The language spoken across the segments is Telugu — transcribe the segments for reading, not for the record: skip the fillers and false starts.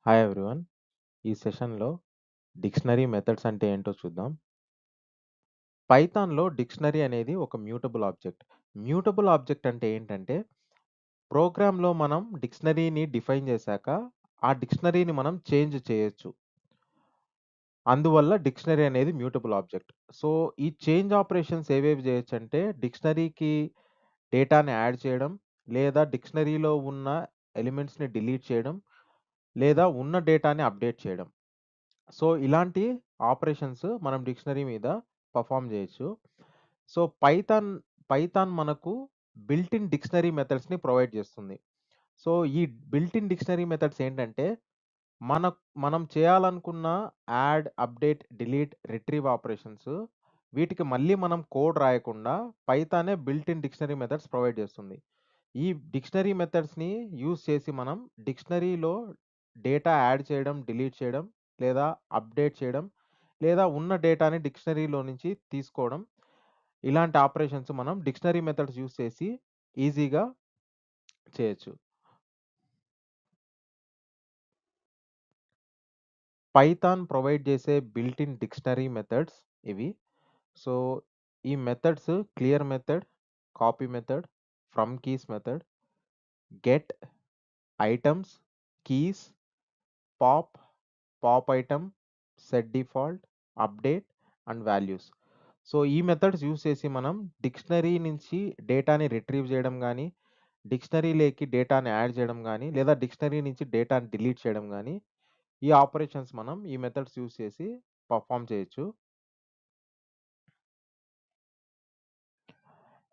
Hi everyone. ఈ సెషన్‌లో డిక్షనరీ మెథడ్స్ అంటే ఏంటో చూద్దాం. పైథాన్‌లో డిక్షనరీ అనేది ఒక మ్యూటబుల్ ఆబ్జెక్ట్. మ్యూటబుల్ ఆబ్జెక్ట్ అంటే ఏంటంటే, ప్రోగ్రామ్‌లో మనం డిక్షనరీని డిఫైన్ చేశాక, ఆ డిక్షనరీని మనం చేంజ్ చేయొచ్చు. అందువల్ల డిక్షనరీ అనేది మ్యూటబుల్ ఆబ్జెక్ట్. సో, ఈ చేంజ్ ఆపరేషన్స్ ఏవేవి చేయొచ్చంటే, డిక్షనరీకి డేటాని యాడ్ చేయడం, లేదా డిక్షనరీలో ఉన్న ఎలిమెంట్స్‌ని డిలీట్ చేయడం, లేదా ఉన్న డేటాని అప్డేట్ చేయడం. సో, ఇలాంటి ఆపరేషన్స్ మనం డిక్షనరీ మీద పెర్ఫార్మ్ జేయొచ్చు. సో, పైథాన్ మనకు బిల్ట్ ఇన్ డిక్షనరీ మెథడ్స్‌ని ప్రొవైడ్ జేస్తుంది. సో, ఈ బిల్ట్ ఇన్ డిక్షనరీ మెథడ్స్ ఏంటంటే, మన మనం చేయాలనుకున్న add, update, delete, retrieve operations వీటికి మళ్ళీ మనం కోడ్ రాయకుండా పైథానే built in dictionary methods provide జేస్తుంది. ఈ డిక్షనరీ మెథడ్స్‌ని యూజ్ చేసి మనం డిక్షనరీలో డేటా యాడ్ చేయడం, డిలీట్ చేయడం, లేదా అప్డేట్ చేయడం, లేదా ఉన్న డేటాని డిక్షనరీలో నుంచి తీసుకోవడం. ఇలాంటి ఆపరేషన్స్ మనం డిక్షనరీ మెథడ్స్ యూజ్ చేసి ఈజీగా చేయొచ్చు. పైథాన్ ప్రొవైడ్ చేసే బిల్ట్ ఇన్ డిక్షనరీ మెథడ్స్ ఇవి. సో, ఈ methods clear method, copy method, from keys method, get, items, keys, pop, pop item, set default, update and values. So, ఈ మెథడ్స్ యూజ్ చేసి మనం డిక్షనరీ నుంచి డేటాని రిట్రీవ్ చేయడం గానీ, డిక్షనరీలోకి డేటాని యాడ్ చేయడం గానీ, లేదా డిక్షనరీ నుంచి డేటాని డిలీట్ చేయడం గానీ, ఈ ఆపరేషన్స్ మనం ఈ మెథడ్స్ యూజ్ చేసి పెర్ఫార్మ్ చేయొచ్చు.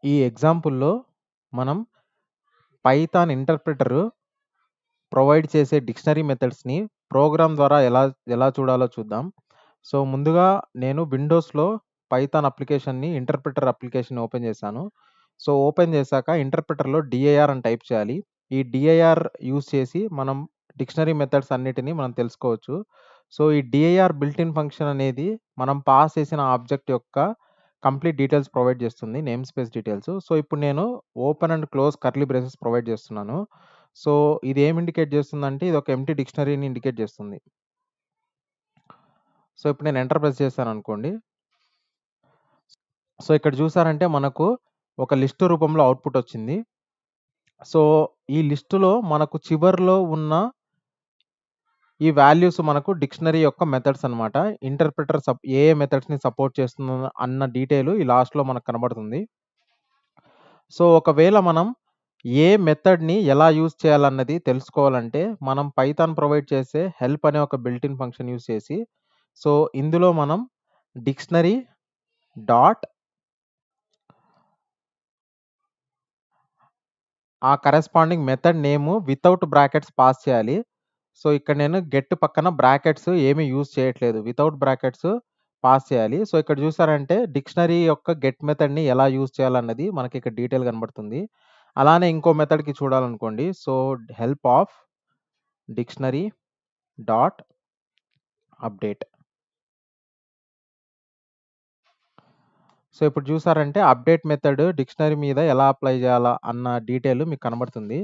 ఈ ఎగ్జాంపుల్‌లో మనం పైథాన్ ఇంటర్ప్రిటర్ ప్రొవైడ్ చేసే డిక్షనరీ మెథడ్స్‌ని ప్రోగ్రామ్ ద్వారా ఎలా ఎలా చూడాలో చూద్దాం. సో, ముందుగా నేను విండోస్‌లో పైథాన్ అప్లికేషన్‌ని ఇంటర్ప్రిటర్ అప్లికేషన్‌ని ఓపెన్ చేశాను. సో, ఓపెన్ చేశాక ఇంటర్ప్రిటర్‌లో డిఐఆర్ అని టైప్ చేయాలి. ఈ డిఐఆర్ యూజ్ చేసి మనం డిక్షనరీ మెథడ్స్ అన్నిటిని మనం తెలుసుకోవచ్చు. సో, ఈ డిఐఆర్ బిల్ట్ ఇన్ ఫంక్షన్ అనేది మనం పాస్ చేసిన ఆబ్జెక్ట్ యొక్క కంప్లీట్ డీటెయిల్స్ ప్రొవైడ్ చేస్తుంది. Name space details. సో, ఇప్పుడు నేను open and close curly braces provide చేస్తున్నాను. సో, ఇది ఏమి ఇండికేట్ చేస్తుందంటే ఇది ఒక ఎంప్టీ డిక్షనరీని ఇండికేట్ చేస్తుంది. సో, ఇప్పుడు నేను ఎంటర్ ప్రెస్ చేశాననుకోండి. సో, ఇక్కడ చూసారంటే మనకు ఒక లిస్ట్ రూపంలో అవుట్‌పుట్ వచ్చింది. సో, ఈ లిస్ట్‌లో మనకు చివర్లో ఉన్న ఈ వాల్యూస్ మనకు డిక్షనరీ యొక్క మెథడ్స్ అన్నమాట. ఇంటర్ప్రిటర్ ఏ మెథడ్స్‌ని సపోర్ట్ చేస్తుందో అన్న డీటెయిల్ ఈ లాస్ట్‌లో మనకు కనబడుతుంది. సో, ఒకవేళ మనం ఏ మెథడ్‌ని ఎలా యూజ్ చేయాలన్నది తెలుసుకోవాలంటే, మనం పైథాన్ ప్రొవైడ్ చేసే హెల్ప్ అనే ఒక బిల్ట్ ఇన్ ఫంక్షన్ యూజ్ చేసి, సో, ఇందులో మనం డిక్షనరీ డాట్ ఆ corresponding method name without brackets pass చేయాలి. సో, ఇక్కడ నేను గెట్ పక్కన బ్రాకెట్స్ ఏమి యూజ్ చేయట్లేదు. వితౌట్ బ్రాకెట్స్ పాస్ చేయాలి. సో, ఇక్కడ చూసారంటే డిక్షనరీ యొక్క గెట్ మెథడ్‌ని ఎలా యూజ్ చేయాలన్నది మనకి ఇక్కడ డీటెయిల్ కనబడుతుంది. అలానే ఇంకో మెథడ్‌కి చూడాలనుకోండి. So, help of dictionary dot update. So, ఇప్పుడు చూసారంటే అప్డేట్ మెథడ్ డిక్షనరీ మీద ఎలా అప్లై చేయాలా అన్న డీటెయిల్ మీకు కనబడుతుంది.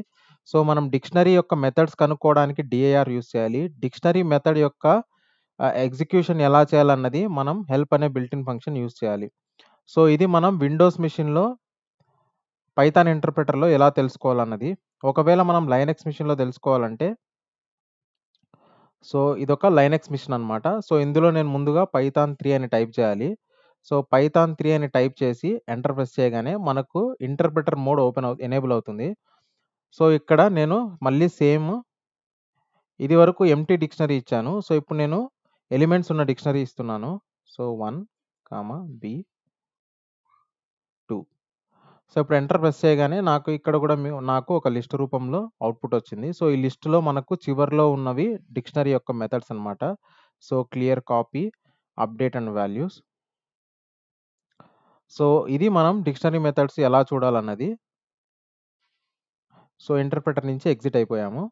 సో, మనం డిక్షనరీ యొక్క మెథడ్స్ కనుక్కోవడానికి డిఐఆర్ యూజ్ చేయాలి. డిక్షనరీ మెథడ్ యొక్క ఎగ్జిక్యూషన్ ఎలా చేయాలన్నది మనం హెల్ప్ అనే బిల్ట్ ఇన్ ఫంక్షన్ యూజ్ చేయాలి. సో, ఇది మనం విండోస్ మెషిన్‌లో పైథాన్ ఇంటర్ప్రిటర్‌లో ఎలా తెలుసుకోవాలన్నది. ఒకవేళ మనం లైనక్స్ మెషిన్‌లో తెలుసుకోవాలంటే సో, ఇదొక లైనక్స్ మెషిన్ అన్నమాట. సో, ఇందులో నేను ముందుగా పైథాన్ 3 అని టైప్ చేయాలి. సో, పైథాన్ 3 అని టైప్ చేసి ఎంటర్ ప్రెస్ చేయగానే మనకు ఇంటర్ప్రిటర్ మోడ్ ఎనేబుల్ అవుతుంది. సో, ఇక్కడ నేను మళ్ళీ సేమ్ ఇదివరకు ఎంప్టీ డిక్షనరీ ఇచ్చాను. సో, ఇప్పుడు నేను ఎలిమెంట్స్ ఉన్న డిక్షనరీ ఇస్తున్నాను. So, 1, B, 2. సో, ఇప్పుడు ఎంటర్ ప్రెస్ చేయగానే నాకు ఇక్కడ కూడా నాకు ఒక లిస్ట్ రూపంలో అవుట్‌పుట్ వచ్చింది. సో, ఈ లిస్ట్‌లో మనకు చివర్లో ఉన్నవి డిక్షనరీ యొక్క మెథడ్స్ అన్నమాట. So, clear copy, update and values. So, ఇది మనం డిక్షనరీ మెథడ్స్ ఎలా చూడాలన్నది. సో, ఇంటర్ప్రిటర్ నుంచి ఎగ్జిట్ అయిపోయాము.